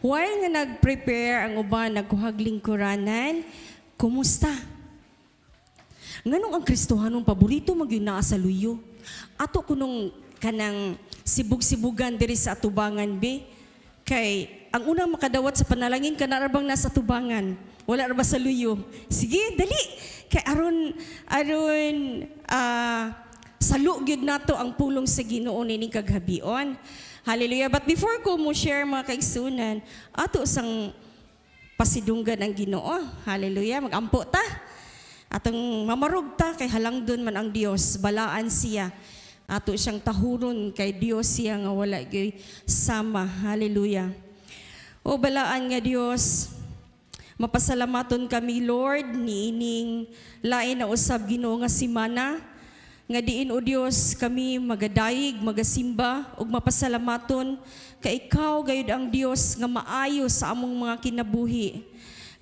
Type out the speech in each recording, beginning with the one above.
While nga nag-prepare ang uban nagkuhag lingkuranan, kumusta? Nganong ang Kristohanong paborito magyud naa sa luyo. Ato kunong kanang sibug-sibugan diri sa atubangan be. Kay ang unang makadawat sa panalangin kanarabang nasa tubangan. Wala ra ba sa luyo? Sige, dali. Kay aron salo gyud nato ang pulong sa Ginoo nining kaghabion. Hallelujah. But before ko mo share mga kaigsunan, ato sang pasidunggan ang Ginoo. Hallelujah. Magampo ta. Atong mamarog ta kay halangdon man ang Dios, balaan siya. Ato siyang tahuron kay Dios siya nga wala gyud sama. Hallelujah. O balaan nga Dios, mapasalamaton kami Lord niining lain na usab Ginoo nga simana. Nga diin o Dios kami magadayig, magasimba ug mapasalamaton kay ikaw gayud ang Dios nga maayo sa among mga kinabuhi.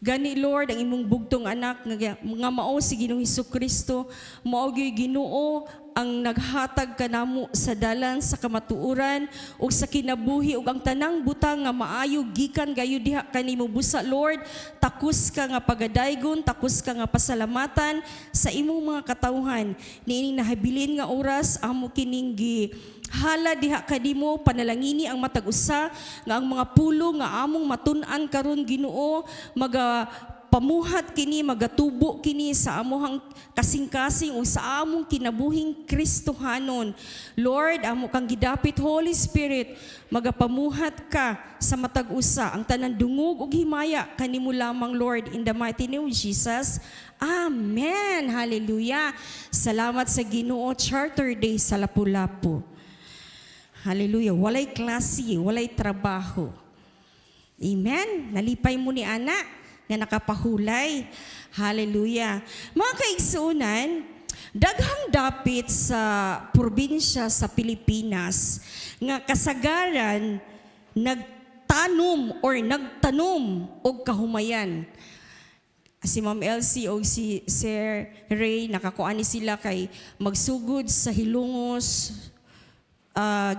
Gani Lord ang imong bugtong anak nga mao si Ginoong Hesukristo, mao gyud Ginoo ang naghatag kanamo sa dalan sa kamatuoran ug sa kinabuhi ug ang tanang butang nga maayo gikan gayud diha kanimo busa Lord. Takus ka nga pagadaygon, takus ka nga pasalamatan sa imong mga katawhan niining nahabilin nga oras amo kining hala diha kadimo panalangini ang matag usa nga ang mga pulo nga among matun-an karon Ginoo pamuhat kini, magatubo kini sa amuhang kasing-kasing o sa among kinabuhing Kristohanon. Lord, amo kang gidapit Holy Spirit, magapamuhat ka sa matag usa ang tanan dungog ug himaya kanimo lamang Lord, in the mighty name of Jesus. Amen. Hallelujah. Salamat sa Ginoo. Charter Day sa Lapu-Lapu. Hallelujah. Walay klase, walay trabaho. Amen. Nalipay mo ni ana nga nakapahulay. Hallelujah. Mga kaigsunan, daghang dapit sa probinsya sa Pilipinas nga kasagaran nagtanom og kahumayan. Si Ma'am Elsie o si Sir Ray nakakuani sila kay magsugod sa hilungos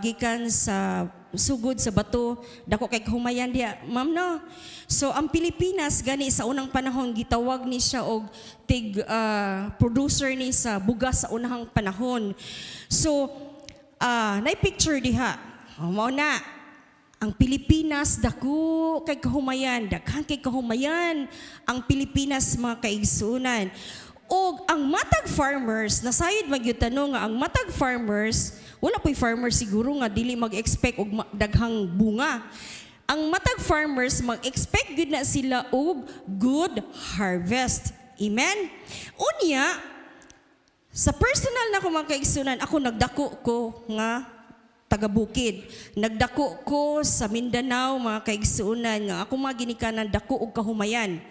gikan sa sugod sa bato dako kay kahumayan diha ma'am no. So ang Pilipinas gani sa unang panahon gitawag ni siya og producer ni sa bugas sa unahang panahon. So nay picture diha mao na ang Pilipinas dako kay kahumayan, daghan kay kahumayan ang Pilipinas mga kaigsunan. Og ang matag farmers, nasayod magyud tanong nga ang matag farmers, wala po'y farmer siguro nga dili mag-expect og daghang bunga. Ang matag farmers mag-expect gud na sila og good harvest. Amen. Unya sa personal na ko mga kaigsunan, ako nagdako ko nga taga-bukid. Nagdako ko sa Mindanao mga kaigsunan nga ako mga ginikanan dako og kahumayan.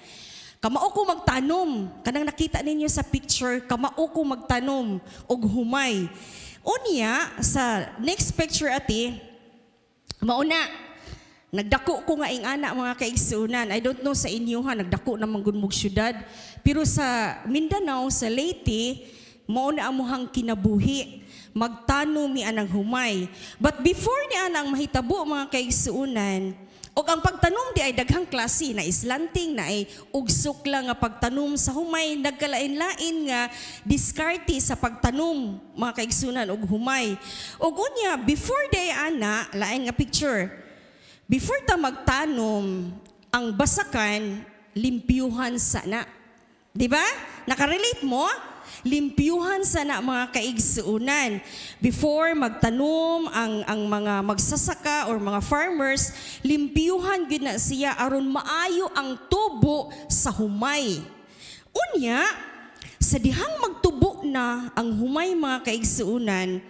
Kamao ko magtanom, kanang nakita ninyo sa picture, kamao ko magtanom og humay. Unya, sa next picture ati, mauna, nagdako ko nga ingana mga kaigsunan. I don't know sa inyo ha, nagdako na manggumog syudad. Pero sa Mindanao, sa Leyte, mauna amuhang kinabuhi. Magtanom ni anang humay. But before ni anang mahitabo mga kaigsunan, o ang pagtanom di ay daghang klase na islanting na ay ugsok lang nga pagtanom sa humay nagkalain-lain nga diskarte sa pagtanom mga kaigsunan og humay. Og unya before day ana lain nga picture. Before ta magtanom ang basakan limpyuhan sana. Di ba? Nakarelate mo? Limpyuhan sana mga kaigsuunan. Before magtanom ang mga magsasaka or mga farmers, limpyuhan gid na siya aron maayo ang tubo sa humay. Unya, sa dihang magtubo na ang humay mga kaigsuunan,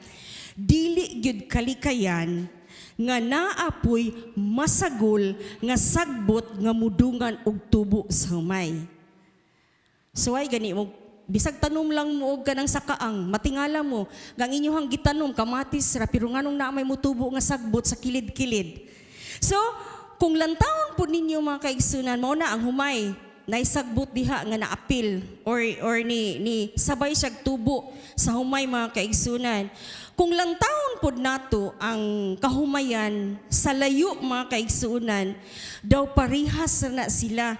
dili gyud kalikayan nga naapoy masagol nga sagbot nga mudungan og tubo sa humay. So ay gani mo bisag tanom lang mo og kanang sakaang matingala mo gang inyohang gitanom kamatis ra pero nganong na may mutubo nga sagbot sa kilid-kilid. So kung lantawon po ninyo mga kaigsunan mao na ang humay naisagbot diha nga naapil or ni sabay siya tubo sa humay mga kaigsunan. Kung lantawon aron pod nato ang kahumayan sa layo mga kaigsuonan, daw parihas na sila.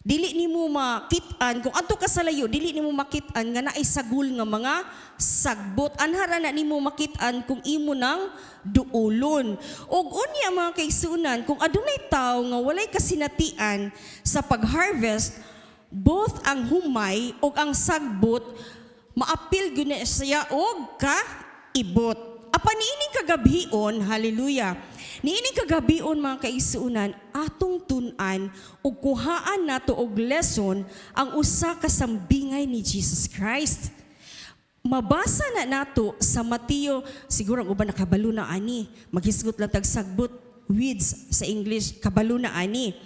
Dili nimo makit-an kung adto ka sa layo, dili nimo makit-an nga naay sagol nga mga sagbot. Anhara na nimo makit-an kung imo nang duolon. Og unya mga kaigsuonan, kung adunay tawo nga walay kasinatian sa pag-harvest, both ang humay ug ang sagbot maapil gyud na siya og kaibot. Apan niining kagabion, hallelujah. Niining kagabion mga kaigsuonan, atong tun-an ug kuhaan nato og lesson ang usa ka sambingay ni Jesus Christ. Mabasa na nato sa Mateo, siguro ang uban nakabalo na ani, maghisgot lang tag sagbot, weeds sa English, kabalo na ani.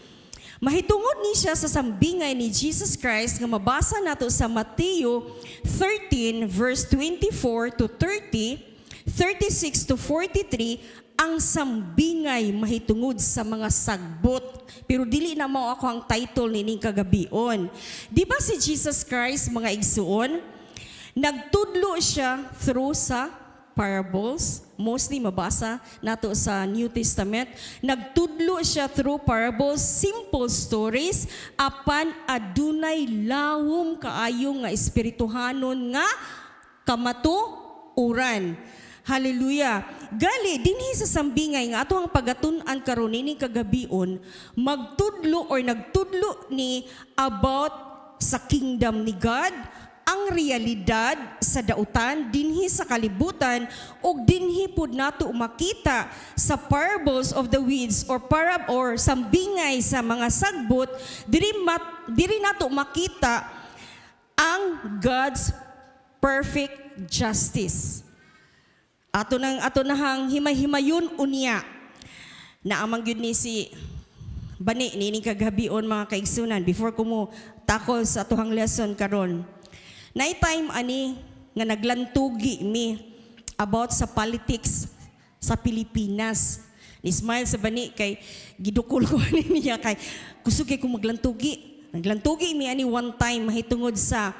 Mahitungod ni siya sa sambingay ni Jesus Christ nga mabasa nato sa Mateo 13 verse 24 to 30, 36 to 43, ang sambingay mahitungod sa mga sagbot. Pero dili na mao ako ang title nining kagabion. Di ba si Jesus Christ, mga igsuon, nagtudlo siya through sa parables, mostly mabasa nato sa New Testament. Nagtudlo siya through parables, simple stories, apan adunay lawom kaayo nga espirituhanon nga kamatuoran. Hallelujah. Gali dinhi sa sambingay nga ato ang pagatun-an karon ini kagabion, magtudlo or nagtudlo ni about sa kingdom ni God, ang realidad sa dautan dinhi sa kalibutan, ug dinhi pud nato makita sa parables of the weeds or sambingay sa mga sagbot, diri nato makita ang God's perfect justice. Ato nahang himay-himayon unya na amang gyud ni si bani nining kagabion mga kaigsunan before ko mo tackle sa atohang lesson karon. Night time ani nga naglantugi mi about sa politics sa Pilipinas. Ni smile sa bani kay gidukol ko niya kay kusog kay ko maglantugi. Naglantugi mi ani one time mahitungod sa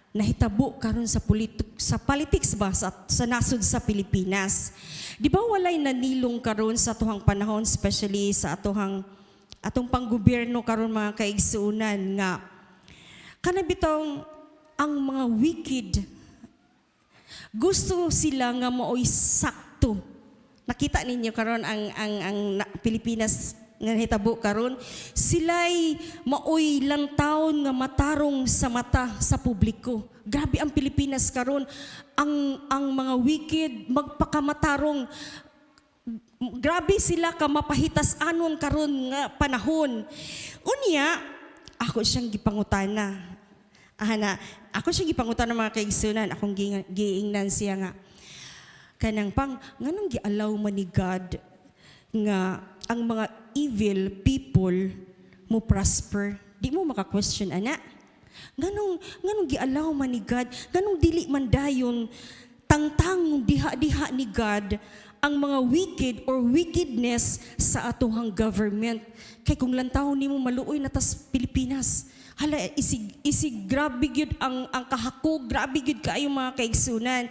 nahitabo karon sa politics ba sa nasod sa Pilipinas. Di ba walay nanilong karon sa atuhang panahon, especially sa atong panggobyerno karon mga kaigsuonan nga kanabitong ang mga wicked gusto sila nga maoy sakto. Nakita ninyo karon ang Pilipinas nga hitabo karon, sila'y maoy lang taon nga matarong sa mata sa publiko. Grabe ang Pilipinas karon, ang mga wicked magpakamatarong. Grabe sila ka mapahitas anon karon nga panahon. Unya, ako siyang gipangutana. Ako siyang gipangutana mga kaigsunan, akong giingnan siya nga. Kanang nganong gialaw man ni God nga ang mga evil people mo prosper. Di mo maka-question, ana. Nganong gialaw man ni God, nganong dili man dayon tangtang diha-diha ni God ang mga wicked or wickedness sa atohang government. Kay kung lantaw nimo maluoy na tas Pilipinas, hala isig grabe gyud ang kahako, grabe gyud kaayo mga kaigsunan.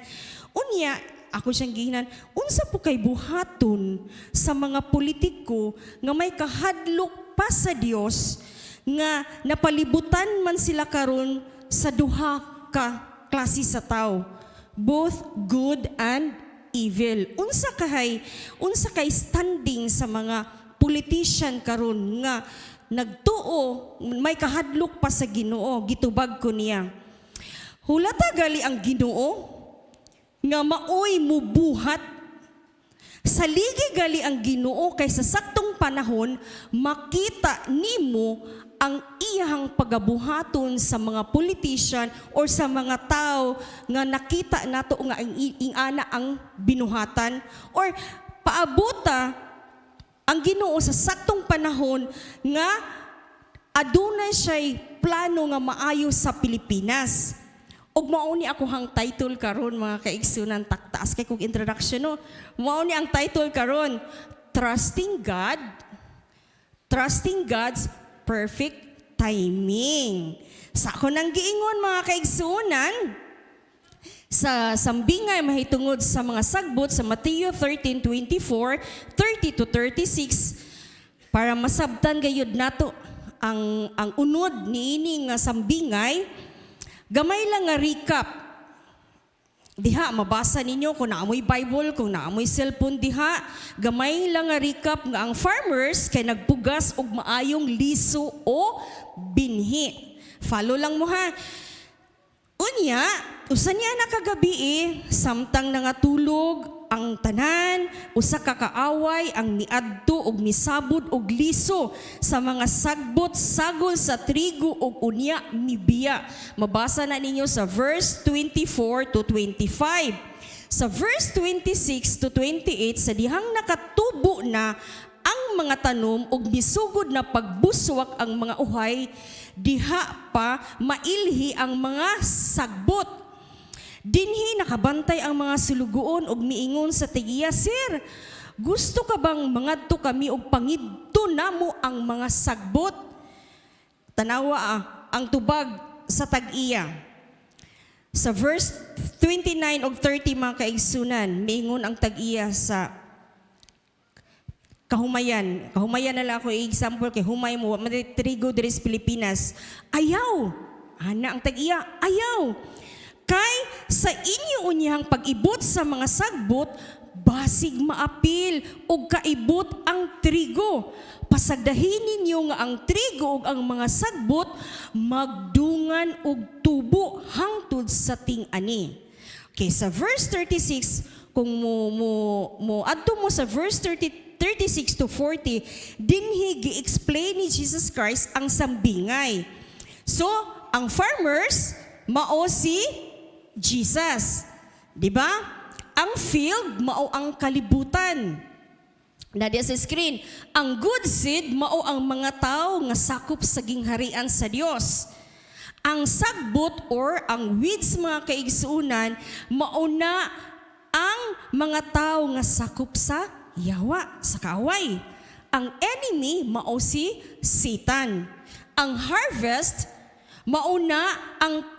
Unya, ako siyang gihinan, unsa po kay buhaton sa mga politiko nga may kahadlok pa sa Dios nga napalibutan man sila karon sa duha ka klase sa tao, both good and evil. Unsa kay standing sa mga politician karon nga nagtuo may kahadlok pa sa Ginoo, gitubag ko niya. Hulata gali ang Ginoo nga maoy mubuhat saligi gali ang Ginoo kay sa saktong panahon makita nimo ang iyang pagabuhaton sa mga politician or sa mga tao nga nakita nato nga ing ana ang binuhatan or paabota ang Ginoo sa saktong panahon nga adunay siya'y plano nga maayo sa Pilipinas. Og mao ni ako hang title karon mga kaigsunan, taktaas kay kog introduction no. Mao ni ang title karon, Trusting God's Perfect Timing. Sa ako nang giingon mga kaigsunan, sa sambingay mahitungod sa mga sagbot sa Mateo 13:24, 30 to 36 para masabtan gayud nato ang unod niini nga sambingay. Gamay lang nga recap. Diha, mabasa ninyo kung naamoy Bible, kung naamoy cellphone diha. Gamay lang nga recap nga ang farmers kay nagpugas og maayong liso o binhi. Follow lang mo ha. Unya, usa niya nakagabi samtang nangatulog ang tanan, usa ka kaaway ang miadto og misabod og liso sa mga sagbot sagol sa trigo og unya mibiya. Mabasa na ninyo sa verse 24 to 25. Sa verse 26 to 28, sa dihang nakatubo na ang mga tanom og misugod na pagbuswak ang mga uhay, diha pa mailhi ang mga sagbot. Dinhi nakabantay ang mga sulugoon og miingon sa tigiya, "Sir, gusto ka bang mangadto kami og pangidto namo ang mga sagbot?" Tanawa ang tubag sa tag-iya. Sa verse 29 og 30 mga kaigsunan, miingon ang tag-iya sa kahumayan. Kahumayan na lang ako example kay humay mo trigo diri sa Pilipinas. Ayaw. Ana ang tag-iya, ayaw. Kay sa inyo unyang pag-ibot sa mga sagbot, basig maapil og kaibot ang trigo. Pasagdahin ninyo nga ang trigo ug ang mga sagbot magdungan og tubo hangtod sa ting-ani. Okay, sa verse 36, kung mo adto mo sa verse 36 to 40, dinhi gi-explain ni Jesus Christ ang sambingay. So, ang farmers mao si Jesus. Di ba? Ang field, mao ang kalibutan. Nadia sa screen, ang good seed, mao ang mga tao nga sakop sa gingharian sa Dios. Ang sagbot or ang weeds mga kaigsuunan, mao na ang mga tao nga sakop sa yawa, sa kaaway. Ang enemy, mao si Satan. Ang harvest, mao na ang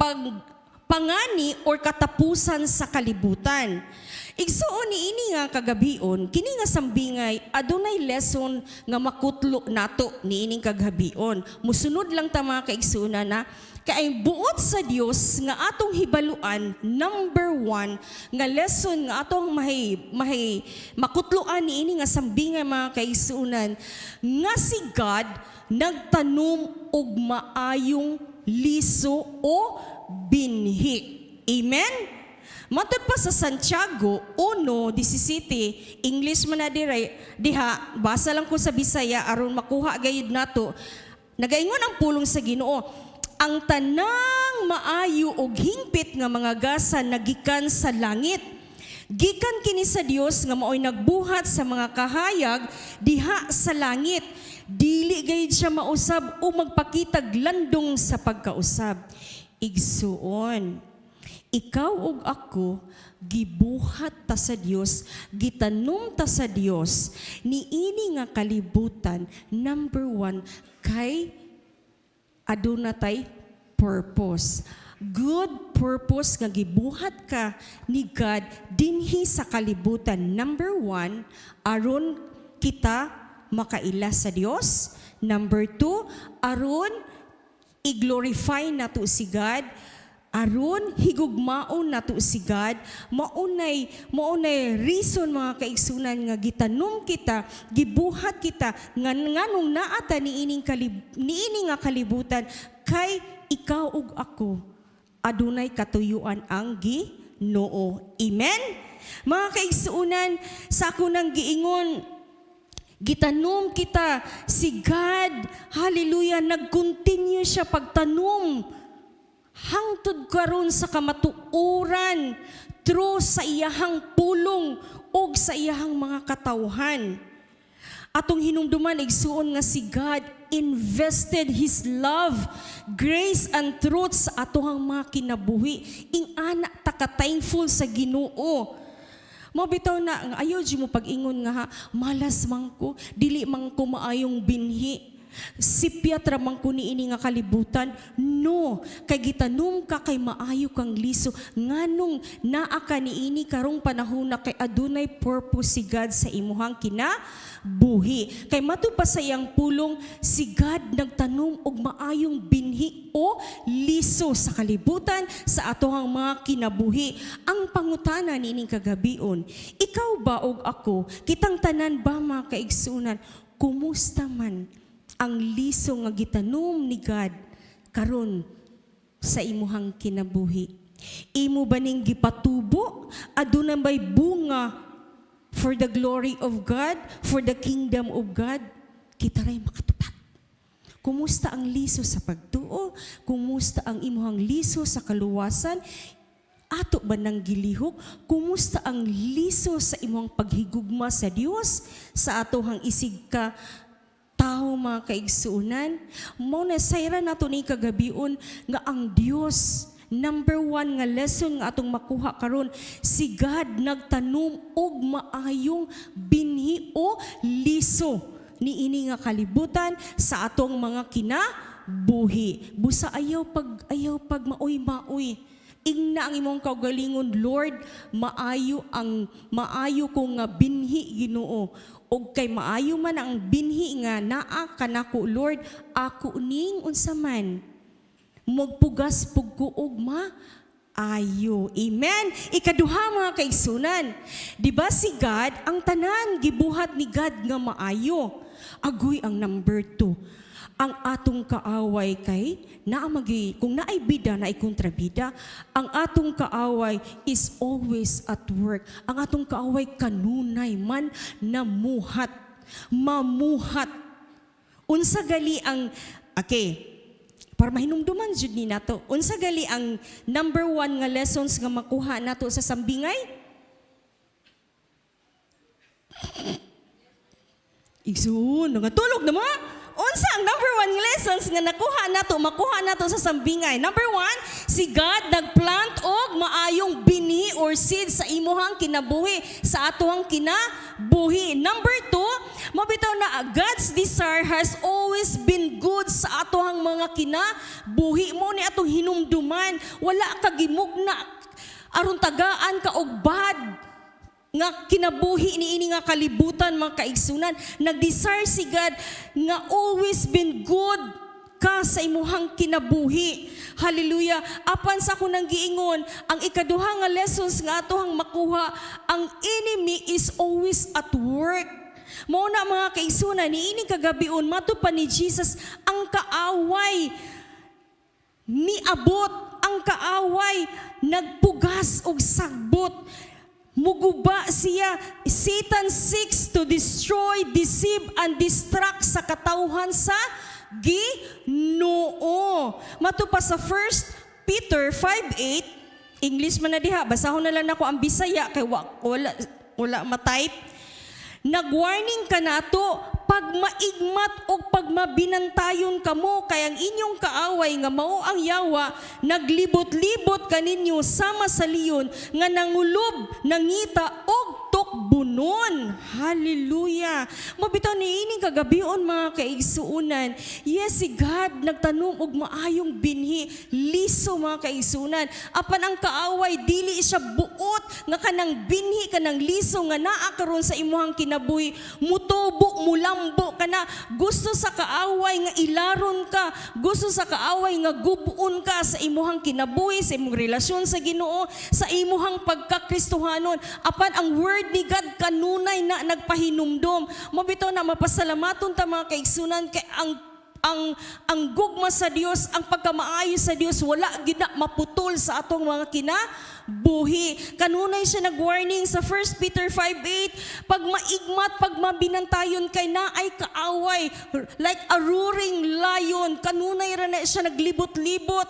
pangani or katapusan sa kalibutan. Igsuon niini nga kagabion, kini nga sambingay adunay lesson nga makutlo nato niining kagabion. Musunod lang ta mga kaigsunan na kay buot sa Dios nga atong hibaluan, number 1 nga lesson nga atong mahay makutloan niini nga sambingay mga kaigsunan nga si God nagtanom og maayong liso o binhi. Amen? Matod pa sa Santiago 1:17, English man na diha, basa lang ko sa Bisaya aron makuha gayud nato. Nagaingon ang pulong sa Ginoo, ang tanang maayo og hingpit nga mga gasa nagikan sa langit. Gikan kini sa Dios nga maoy nagbuhat sa mga kahayag diha sa langit. Dili gayud siya mausab o magpakitag landong sa pagkausab. Igsuon, ikaw ug ako gibuhat ta sa Dios, gitanom ta sa Dios, niini nga kalibutan, number 1 kay aduna tay purpose. Good purpose nga gibuhat ka ni God dinhi sa kalibutan. Number 1, aron kita makaila sa Dios. Number 2, aron i-glorify nato si God, aron higugmaon nato si God. Maunay reason mga kaigsunan nga gitanom kita, gibuhat kita nganong naata niining nga kalibutan kay ikaw ug ako adunay katuyuan ang Ginoo. Amen. Mga kaigsunan, sa ako nang giingon, gitanom kita si God, hallelujah, nag-continue siya pagtanom hangtod karon sa kamatuoran through sa iyahang pulong o sa iyahang mga katawhan. Atong hinumduman igsuon nga si God invested His love, grace and truth sa atohang mga kinabuhi. Ing anak taka-thankful sa Ginoo. Mabitaw na, ayaw di mo pag-ingon nga ha, malas man ko, dili man ko maayong binhi. Sipyat ramang ko niini nga kalibutan, no, kay gitanom ka kay maayo kang liso, nganong naa ka niini karong panahon na kay adunay purpose si God sa imuhang kinabuhi. Kay matupasayang pulong, si God nagtanom og maayong binhi o liso sa kalibutan sa atohang mga kinabuhi. Ang pangutana niining kagabion, ikaw ba og ako, kitang tanan ba mga kaigsunan, kumusta man ang liso nga gitanom ni God karon sa imuhang kinabuhi? Imo ba ning gipatubo aduna may bunga for the glory of God, for the kingdom of God? Kita ray makatupat. Kumusta ang liso sa pagtuo? Kumusta ang imuhang liso sa kaluwasan? Ato ba nang gilihok? Kumusta ang liso sa imuhang paghigugma sa Dios sa atohang isig ka tao mga kaigsuunan? Mao na sayra nato ni kagabion nga ang Dios, number one nga lesson nga atong makuha karon, si God nagtanom og maayong binhi o liso niini nga kalibutan sa atong mga kinabuhi. Busa ayaw pag maoy-maoy. Ingna ang imong kaugalingon, Lord, maayo ko nga binhi Ginoo. Og kay maayo man ang binhi nga naa kanako, Lord, ako ning unsa man magpugas pugko og maayo. Amen. Ikaduha mga kaigsunan, di ba si God, ang tanan gibuhat ni God nga maayo. Agoy ang number 2. Ang atong kaaway kay kung naay bida, naay kontrabida, ang atong kaaway is always at work. Ang atong kaaway kanunay man namuhat, mamuhat. Unsa gali ang, para mahinumduman jud ni nato, unsa gali ang number 1 nga lessons nga makuha nato sa sambingay? Igsoon, nangatulog na mo? Unsa ang number 1 lessons nga makuha nato sa sambingay? Number 1, si God nagplant og maayong binhi or seed sa imuhang kinabuhi, sa atohang kinabuhi. Number 2, mabitaw na God's desire has always been good sa atohang mga kinabuhi. Mo ni atong hinumduman, wala ka gimugna aron tagaan ka og bad nga kinabuhi niini nga kalibutan mga kaigsunan. Nag-desire si God nga always been good ka sa imuhang kinabuhi. Hallelujah. Apan sa kunang giingon, ang ikaduha nga lessons nga atohang makuha, ang enemy is always at work. Mao na mga kaigsunan, niini kagabion matupan ni Jesus, ang kaaway miabot, ang kaaway nagpugas og sagbot. Muguba siya. Satan seeks to destroy, deceive, and distract sa katawhan sa Ginoo. Matupa sa 1 Peter 5:8, English man na diha, basahon na lang ako ang Bisaya kay wala ma-type. Nagwarning ka nato, pag maigmat o pag mabinantayon kamo, kay ang inyong kaaway nga mao ang yawa, naglibot-libot kaninyo sama sa liyon, nga nangulob, nangita og tukbunon. Hallelujah. Mabitaw niining kagabion mga kaigsuunan. Yes, si God nagtanom og maayong binhi, liso mga kaigsuunan. Apan ang kaaway dili siya buot nga kanang binhi, kanang liso nga naa karon sa imuhang kinabuhi, mutubo, mulambo kana. Gusto sa kaaway nga ilaron ka, gusto sa kaaway nga gubuon ka sa imuhang kinabuhi, sa imong relasyon sa Ginoo, sa imuhang pagkakristohanon. Apan ang word ni God kanunay na nagpahinumdom. Mabitaw na mapasalamaton ta mga kaigsunan, kay ang gugma sa Dios, ang pagkamaayo sa Dios, wala gid na maputol sa atong mga kinabuhi. Kanunay siya nag-warning sa 1 Peter 5:8, pag maigmat, pag mabinantayon kay naay kaaway, like a roaring lion, kanunay ra na siya naglibot-libot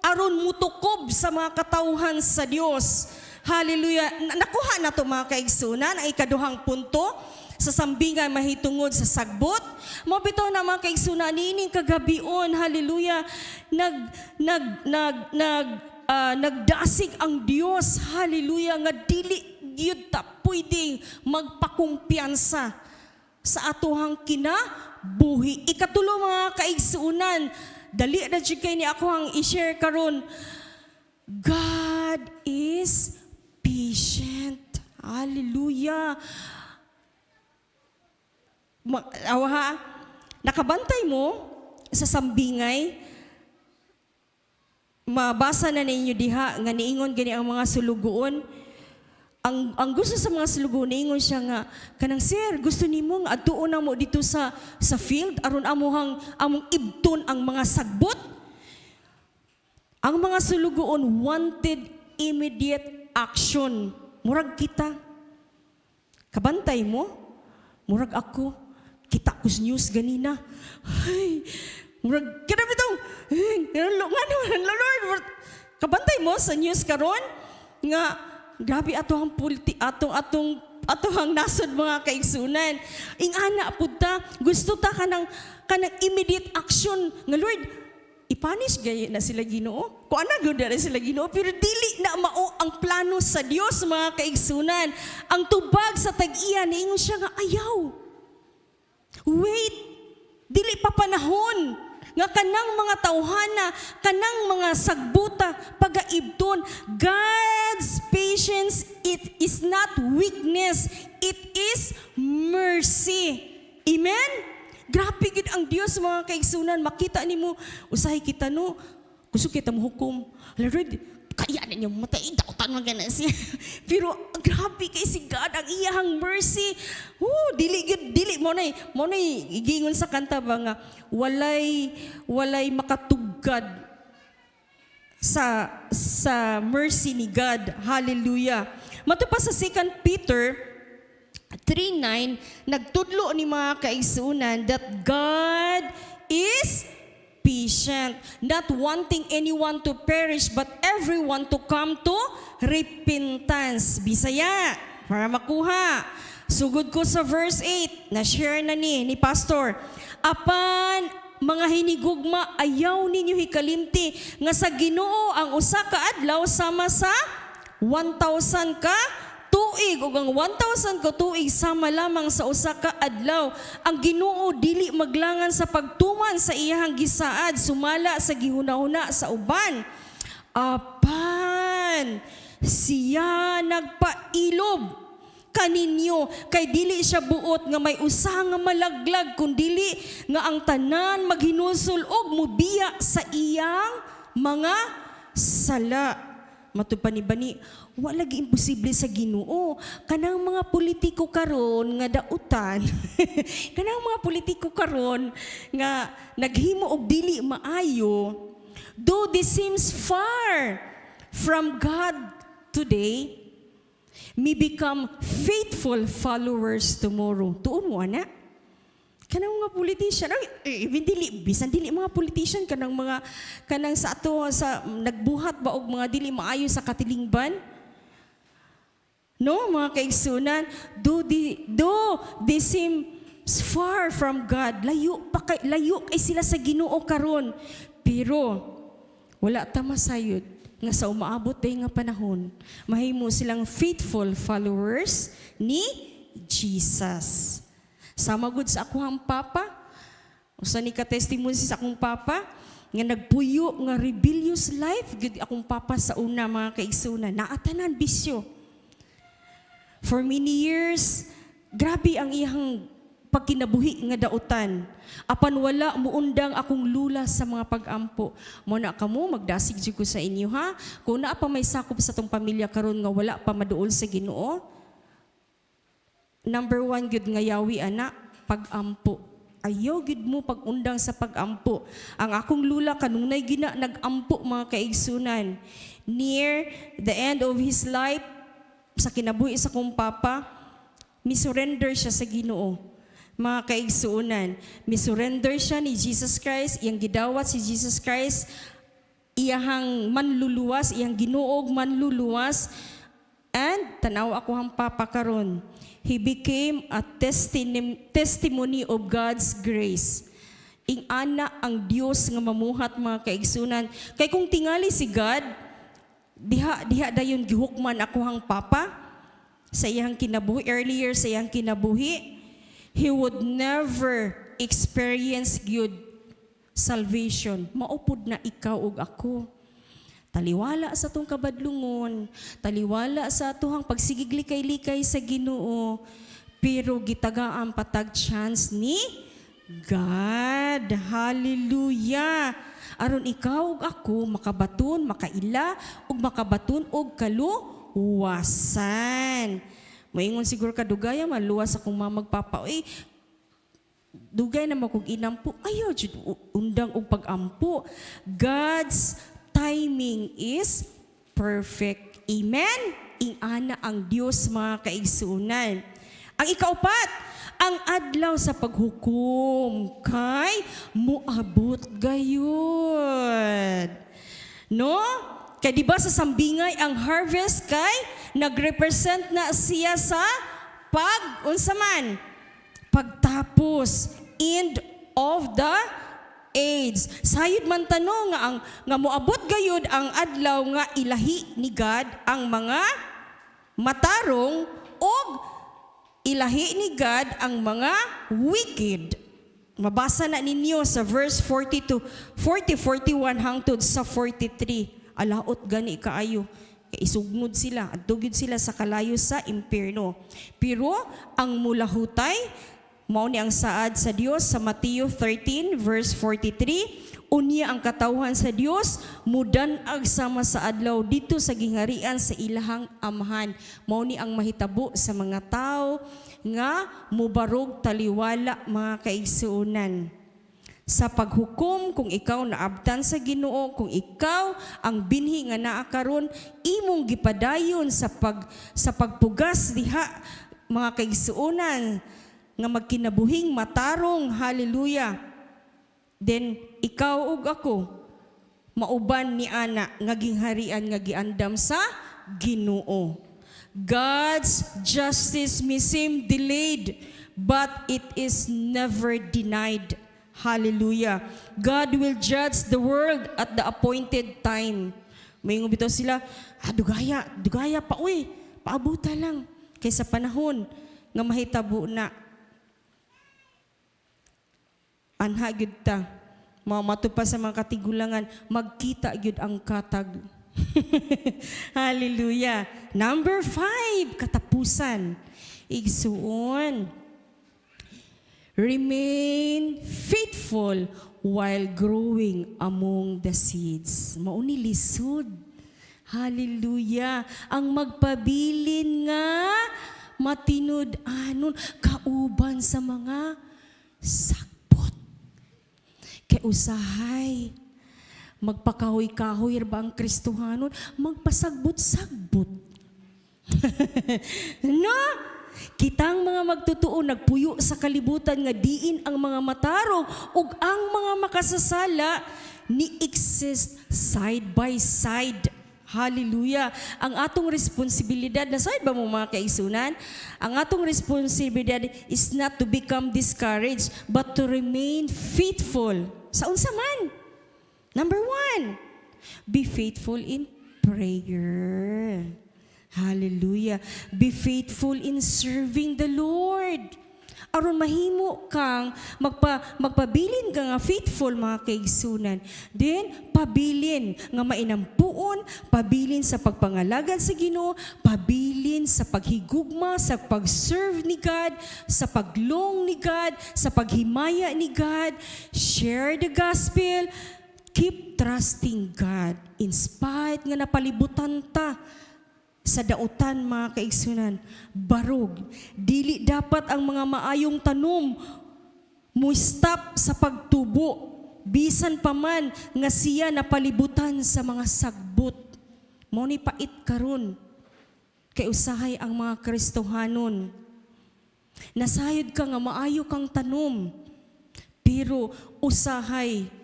aron mutukob sa mga katawhan sa Dios. Hallelujah. Nakuha na to mga kaigsunan ang ikaduhang punto sa sambingan mahitungod sa sagbot. Mabitaw na mga kaigsunan niining kagabion, hallelujah, nagdasig ang Dios, hallelujah, nga dili gyud ta pwedeng magpakumpiyansa sa atohang kinabuhi. Ikatulo mga kaigsuunan, dali na jud kay ni ako ang i-share karon. God is patient. Hallelujah. Nakabantay mo sa sambingay, mabasa na ninyo diha nga niingon gani ang mga sulugoon. Ang gusto sa mga sulugoon niingon siya nga kanang sir, gusto nimo nga adtuon na mo dito sa field aron among ibton ang mga sagbot. Ang mga sulugoon wanted immediate action. Murag kita. Kabantay mo? Murag ako. Kita kus news ganina. Ay, murag, kaya bitong, Lord, kabantay mo sa news karon nga, grabe atong nasod mga kaigsunan. Ingana punta, gusto ta kanang immediate action nga Lord, ipanish gaya na sila Ginoo. Kung ana gyud na sila Ginoo, pero dili na mao ang plano sa Dios mga kaigsunan. Ang tubag sa tag-iya niingon siya nga ayaw. Wait, dili pa panahon nga kanang mga tawhana, kanang mga sagbuta pagaibton. God's patience, it is not weakness, it is mercy. Amen? Grabe gid ang Dios mga kaigsunan. Makita nimo usahay kita no, gusto kita mo hukom. Lord, kaya na niyo matay, dautan man gana siya. Pero grabe kay si God ang iyang mercy. Dili mo na igingon sa kanta ba nga walay makatugad sa mercy ni God. Hallelujah. Mato pa sa 2 Peter 3:9, nagtudlo ni mga kaigsunan that God is patient, not wanting anyone to perish, but everyone to come to repentance. Bisaya, para makuha. Sugod ko sa verse 8, na-share na ni Pastor. Apan mga hinigugma, ayaw ninyo hikalimti, nga sa Ginoo ang usa ka adlaw sama sa 1,000 ka tuig, ug ang 1,000 ka tuig sama lamang sa usa ka adlaw. Ang Ginoo dili maglangan sa pagtuman sa iyang gisaad, sumala sa gihuna-huna sa uban. Apan siya nagpailob kaninyo, kay dili siya buot nga may usa nga malaglag, kundili nga ang tanan maghinulsol og mubiya sa iyang mga sala. Matupani-bani, wala gi imposible sa Ginoo. Kanang mga politiko karon nga dautan, kanang mga politiko karon nga naghimo og dili maayo, though this seems far from God today, may become faithful followers tomorrow. Tuon mo ana? Kanang mga politician, bisan dili mga politician, kanang sa ato sa nagbuhat ba og mga dili maayo sa katilingban. No, mga kaigsunan, do they seem far from God, layo kay sila sa Ginoo karon. Pero wala ta masayod nga sa umaabot day nga panahon, mahimo silang faithful followers ni Jesus. Sama gud sa akong papa, usa ni ka-testimony sa akong papa nga nagpuyo nga rebellious life gud akong papa sa una mga kaigsunan, naatanan bisyo. For many years, grabe ang iyang pagkinabuhi nga dautan. Apan wala muundang akong lula sa mga pag-ampo. Mo na kamo magdasig jud ko sa inyo ha. Kung naa pa may sakop sa tong pamilya karon nga wala pa maduol sa Ginoo, number 1 gud nga yawi ana, pag-ampo. Ayaw gud mo pag-undang sa pag-ampo. Ang akong lula kanunay gina nag-ampo mga kaigsunan. Near the end of his life, sa kinabuhi sa kong papa, misurrender siya sa Ginoo. Mga kaigsuunan, misurrender siya ni Jesus Christ, iyang gidawat si Jesus Christ, iyahang manluluwas, iyang Ginuog manluluwas, and tanaw ako ang papa karon. He became a testimony of God's grace. Ing ana ang Dios nga mamuhat mga kaigsunan. Kay kung tingali si God, diha dayon gihukman ako hang papa sa iyang kinabuhi, earlier sa iyang kinabuhi. he would never experience good salvation. Maupod na ikaw ug ako. Taliwala sa tong kabadlungon, taliwala sa atuhang pagsigiglikay-likay sa Ginoo, pero gitagaan patag chance ni God. Hallelujah! Aron ikaw ug ako makabaton, makaila, ug makabaton og kaluwasan. Moingon siguro ka dugaya maluwas akong magpapa. Dugay na makog inampo. Ayaw jud undang og pagampo. God's timing is perfect. Amen? Ingana ang Dios mga kaigsuunan. Ang ikaupat, ang adlaw sa paghukom kay muabot gayud. No? Kay di ba sa sambingay ang harvest kay nagrepresent na siya sa unsa man? Pagtapos, end of the age. Sayod man tanong nga moabot gayud ang adlaw nga ilahi ni God ang mga matarong og ilahi ni God ang mga wicked. Mabasa na ninyo sa verse 40 to 41 hangtod sa 43. Alaot gani kaayo. Isugnod sila, adtugid sila sa kalayo sa impierno. Pero ang mulahutay mao ni ang saad sa Dios sa Mateo 13 verse 43, unya ang katawhan sa Dios mudan-ag sama sa adlaw dito sa gingharian sa ilahang amahan. Mao ni ang mahitabo sa mga tao nga mubarog taliwala mga kaigsuonan. Sa paghukom, kung ikaw naabtan sa Ginoo, kung ikaw ang binhi nga naa karon, imong gipadayon sa pagpugas diha mga kaigsuonan nga magkinabuhing matarong, hallelujah. Then ikaw ug ako mauban ni ana nga gingharian nga giandam sa Ginoo. God's justice may seem delayed, but it is never denied. Hallelujah. God will judge the world at the appointed time. Mayingon bitaw sila, dugaya pa paabuta lang kaysa panahon nga mahitabo na. Anha gyud ta, matupa sa mga katigulangan, magkita gyud ang katag. Hallelujah. Number 5, katapusan. Igsuon, remain faithful while growing among the seeds. Mauni lisod. Hallelujah. Ang magpabilin nga matinud anon kauban sa mga sagbot. Kay usahay magpakahoy-kahoy ba ang Kristohanon, magpasagbot-sagbot. No? Kitang mga magtutuo nagpuyo sa kalibutan nga diin ang mga matarong ug ang mga makasasala ni exist side by side. Hallelujah. Ang atong responsibilidad, na side ba mo mga kaisunan? Ang atong responsibilidad is not to become discouraged, but to remain faithful. Sa unsa man? Number 1, be faithful in prayer. Hallelujah. Be faithful in serving the Lord. Aron mahimo kang magpabilin ka nga faithful mga kaigsunan. Then pabilin nga mainampuon, pabilin sa pagpangalagad sa Ginoo, pabilin sa paghigugma, sa pag-serve ni God, sa paglong ni God, sa paghimaya ni God. Share the gospel. Keep trusting God in spite nga napalibutan ta sa dautan mga kaigsunan. Barog, dili dapat ang mga maayong tanom mo stop sa pagtubo. Bisan pa man nga siya napalibutan sa mga sagbot. Mo ni pait karon. Kay usahay ang mga Kristohanon. Nasayod ka nga maayo kang tanom. Pero usahay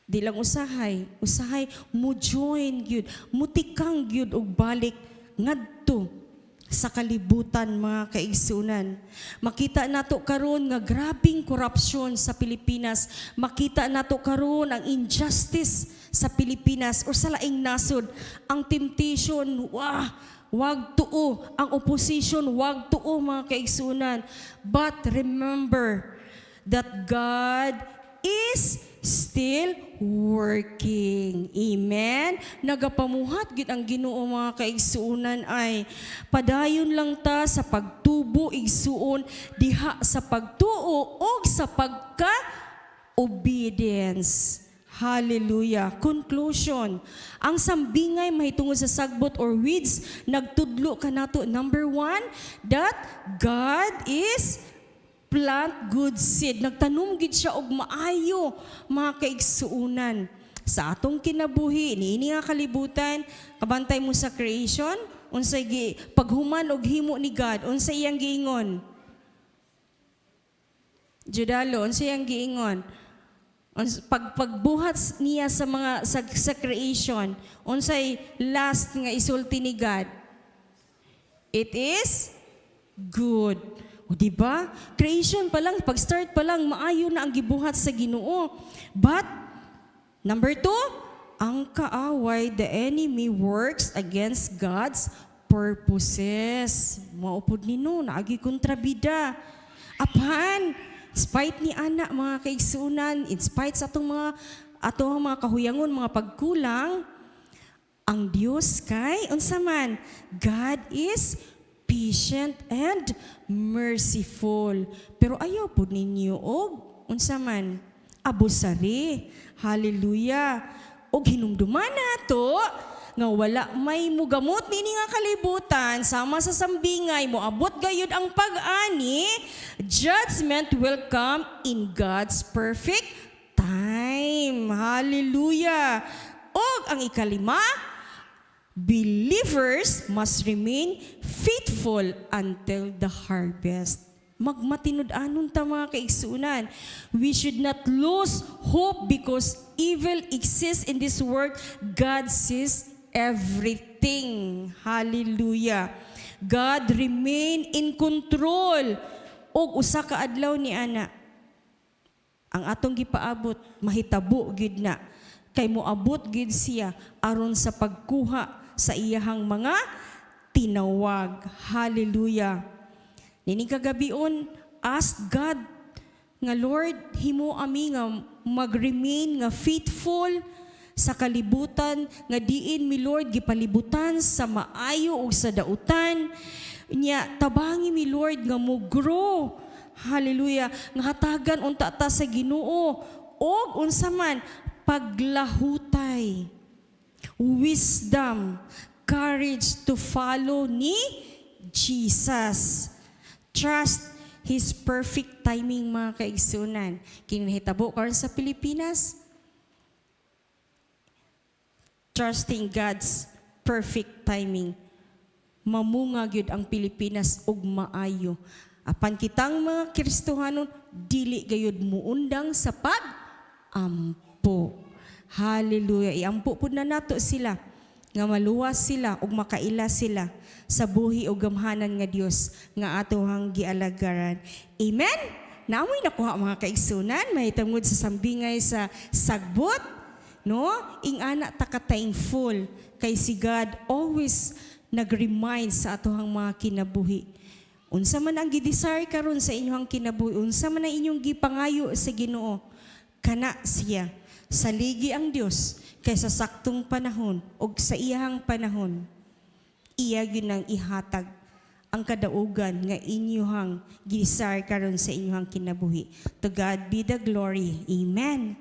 di lang usahay mo join gyud, mutikang gyud og balik ngadto sa kalibutan mga kaigsunan. Makita nato karon nga grabing korupsyon sa Pilipinas. Makita nato karon ang injustice sa Pilipinas o sa laing nasod. Ang temptation, wag tuo. Ang opposition, wag tuo mga kaigsunan. But remember that God is still working. Amen? Nagapamuhat gid ang Ginoo mga kaigsuunan ay padayon lang ta sa pagtubo igsuon diha sa pagtuo o sa pagka-obedience. Hallelujah. Conclusion. Ang sambingay mahitungod sa sagbot or weeds, nagtudlo kanato number 1, that God is plant good seed. Nagtanom gid siya og maayo mga kaigsuunan. Sa atong kinabuhi, niini nga kalibutan, kabantay mo sa creation, unsay paghuman og himo ni God, unsay iyang giingon? Judalo, unsay iyang giingon? Pagbuhat niya sa mga sa creation, unsay last nga isulti ni God? It is good. O diba? Creation pa lang, pag-start pa lang, maayo na ang gibuhat sa Ginoo. But, number 2, ang kaaway, the enemy works against God's purposes. Maupod ni no, naagi kontrabida. Apan, in spite ni anak mga kaigsunan, in spite sa atong mga kahuyangon, mga pagkulang, ang Dios kay unsa man, God is patient and merciful. Pero ayaw po ninyo og unsa man abusari. Hallelujah. Og hinumduman nato nga wala may mugamot nini nga kalibutan sama sa sambingay mo abot gayud ang pag-ani, judgment will come in God's perfect time. Hallelujah. Og ang ikalima, believers must remain faithful until the harvest. Magmatinud-anon ta mga kaigsunan. We should not lose hope because evil exists in this world. God sees everything. Hallelujah. God remain in control. Og usa ka adlaw ni ana, ang atong gipaabot mahitabo gid na kay moabot gid siya aron sa pagkuha sa iyahang mga tinawag. Hallelujah. Nini kagabion, ask God nga Lord, himo ami nga mag-remain nga faithful sa kalibutan nga diin mi Lord gipalibutan sa maayo ug sa dautan. Nya tabangi mi Lord nga mo grow. Hallelujah. Nga hatagan unta ta sa Ginoo og unsa man paglahutay, wisdom, courage to follow ni Jesus. Trust His perfect timing mga kaigsunan. Kinahitabo karon sa Pilipinas, trusting God's perfect timing. Mamunga gyud ang Pilipinas og maayo. Apan kitang mga Kristohanon dili gayud muundang sa pag-ampo. Hallelujah. Iampo pud na nato sila nga maluwas sila ug makaila sila sa buhi ug gamhanan nga Dios nga atohang gialagaran. Amen. Naamoy nakuha mga kaigsunan, mahitungod sa sambingay sa sagbot, no? Ing ana ta ka thankful kay si God always nag-remind sa atohang mga kinabuhi. Unsa man ang gidesire karon sa inyong kinabuhi, unsa man ang inyong gipangayo sa Ginoo, kana siya. Saligi ang Dios kay sa saktong panahon o sa iyahang panahon, iya yun ang ihatag ang kadaugan nga inyong gisar karon sa inyong kinabuhi. To God be the glory. Amen.